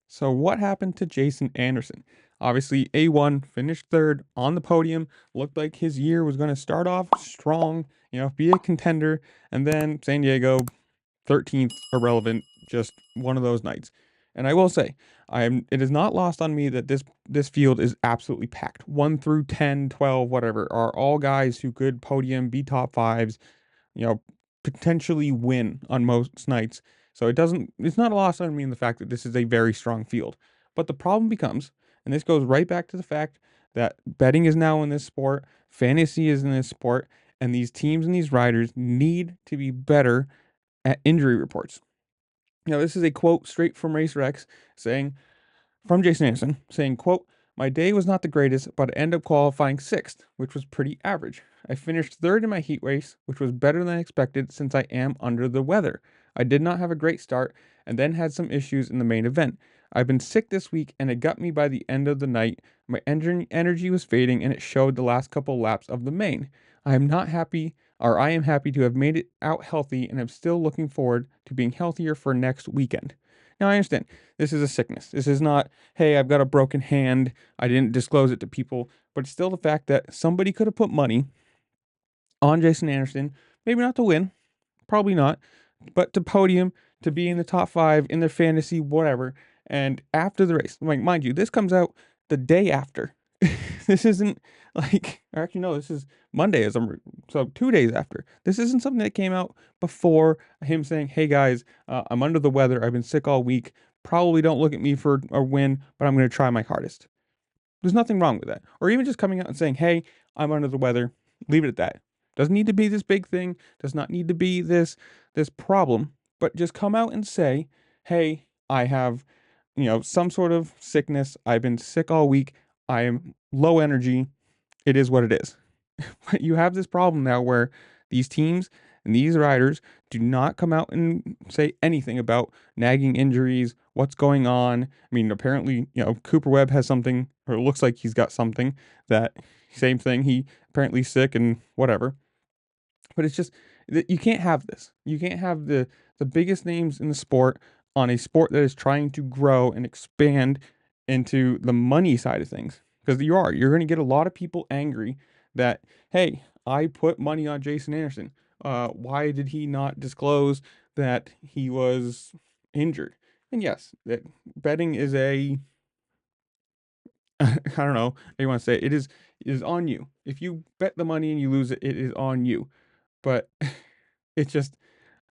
So what happened to Jason Anderson? Obviously, A1 finished third on the podium. Looked like his year was going to start off strong, be a contender, and then San Diego 13th, irrelevant, just one of those nights. And I will say, it is not lost on me that this field is absolutely packed. 1 through 10, 12, whatever, are all guys who could podium, be top fives, you know, potentially win on most nights. So it's not lost on me in the fact that this is a very strong field. But the problem becomes, and this goes right back to the fact that betting is now in this sport, fantasy is in this sport, and these teams and these riders need to be better at injury reports. Now, this is a quote straight from RacerX saying, from Jason Anderson saying, quote, "My day was not the greatest, but I ended up qualifying sixth, which was pretty average. I finished third in my heat race, which was better than I expected since I am under the weather. I did not have a great start and then had some issues in the main event. I've been sick this week and it got me by the end of the night. My energy was fading and it showed the last couple laps of the main. I am not happy, or I am happy to have made it out healthy and I'm still looking forward to being healthier for next weekend." Now, I understand this is a sickness. This is not, hey, I've got a broken hand. I didn't disclose it to people. But it's still the fact that somebody could have put money on Jason Anderson, maybe not to win, probably not, but to podium, to be in the top five in their fantasy, whatever. And after the race, like, mind you, this comes out the day after. This isn't like, or actually, no, this is Monday, so 2 days after. This isn't something that came out before him saying, "Hey guys, I'm under the weather. I've been sick all week. Probably don't look at me for a win, but I'm going to try my hardest." There's nothing wrong with that. Or even just coming out and saying, "Hey, I'm under the weather." Leave it at that. Doesn't need to be this big thing. Does not need to be this problem. But just come out and say, "Hey, I have, some sort of sickness. I've been sick all week. I am low energy. It is what it is." But you have this problem now where these teams and these riders do not come out and say anything about nagging injuries, what's going on. I mean, apparently, Cooper Webb has something, or it looks like he's got something that same thing. He apparently sick and whatever. But it's just that you can't have this. You can't have the biggest names in the sport on a sport that is trying to grow and expand into the money side of things. Because you're going to get a lot of people angry that, hey, I put money on Jason Anderson. Why did he not disclose that he was injured? And yes, that betting is a I don't know how you want to say it is on you. If you bet the money and you lose it, it is on you. But it's just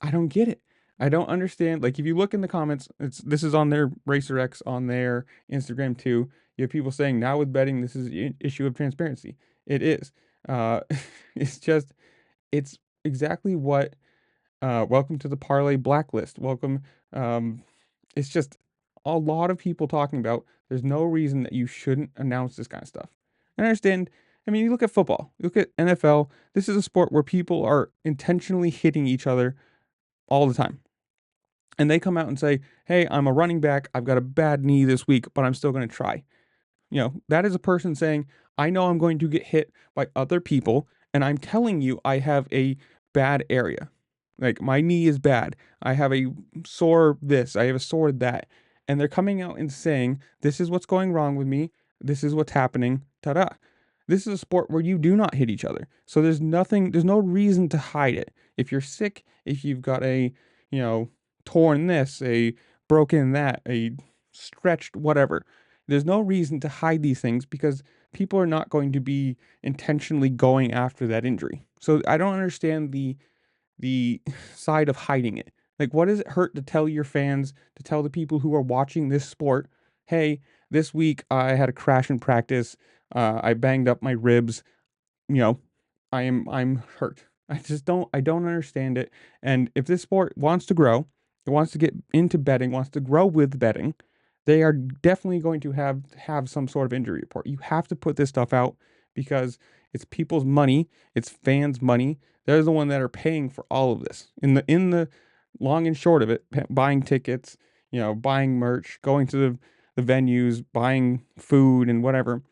I don't get it. I don't understand. Like, if you look in the comments, this is on their RacerX on their Instagram too. You have people saying now with betting, this is an issue of transparency. It is. Uh, it's just it's exactly what. Welcome to the parlay blacklist. Welcome. Um, it's just a lot of people talking about. There's no reason that you shouldn't announce this kind of stuff. I understand. I mean, you look at football. You look at NFL. This is a sport where people are intentionally hitting each other all the time. And they come out and say, "Hey, I'm a running back. I've got a bad knee this week, but I'm still going to try." That is a person saying, "I know I'm going to get hit by other people, and I'm telling you I have a bad area. Like, my knee is bad. I have a sore this, I have a sore that." And they're coming out and saying, "This is what's going wrong with me. This is what's happening. Ta-da." This is a sport where you do not hit each other. So there's no reason to hide it. If you're sick, if you've got a, you know, torn this, a broken that, a stretched whatever, there's no reason to hide these things because people are not going to be intentionally going after that injury. So I don't understand the side of hiding it. Like, what does it hurt to tell your fans, to tell the people who are watching this sport, "Hey, this week I had a crash in practice. I banged up my ribs. You know, I'm hurt." I don't understand it. And if this sport wants to grow, it wants to get into betting, wants to grow with betting, they are definitely going to have some sort of injury report. You have to put this stuff out because it's people's money, it's fans' money. They're the one that are paying for all of this. In the long and short of it, buying tickets, buying merch, going to the venues, buying food and whatever.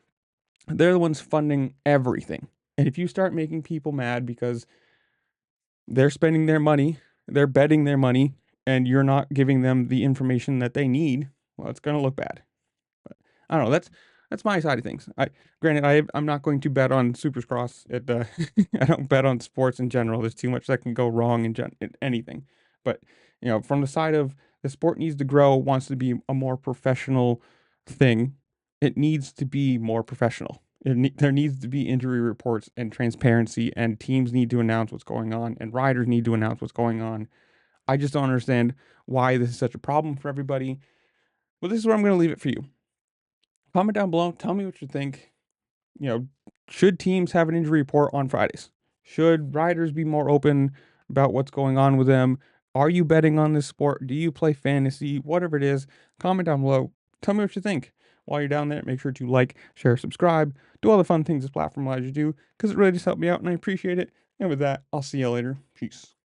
They're the ones funding everything. And if you start making people mad because they're spending their money, they're betting their money, and you're not giving them the information that they need, well, it's gonna look bad. But I don't know. That's my side of things. Granted, I'm not going to bet on supercross. I don't bet on sports in general. There's too much that can go wrong in anything. But from the side of the sport needs to grow, wants to be a more professional thing. It needs to be more professional. There needs to be injury reports and transparency, and teams need to announce what's going on, and riders need to announce what's going on. I just don't understand why this is such a problem for everybody. Well, this is where I'm going to leave it for you. Comment down below. Tell me what you think. You know, should teams have an injury report on Fridays? Should riders be more open about what's going on with them? Are you betting on this sport? Do you play fantasy? Whatever it is, comment down below. Tell me what you think. While you're down there, make sure to like, share, subscribe, do all the fun things this platform allows you to do, because it really just helped me out and I appreciate it. And with that, I'll see you later. Peace.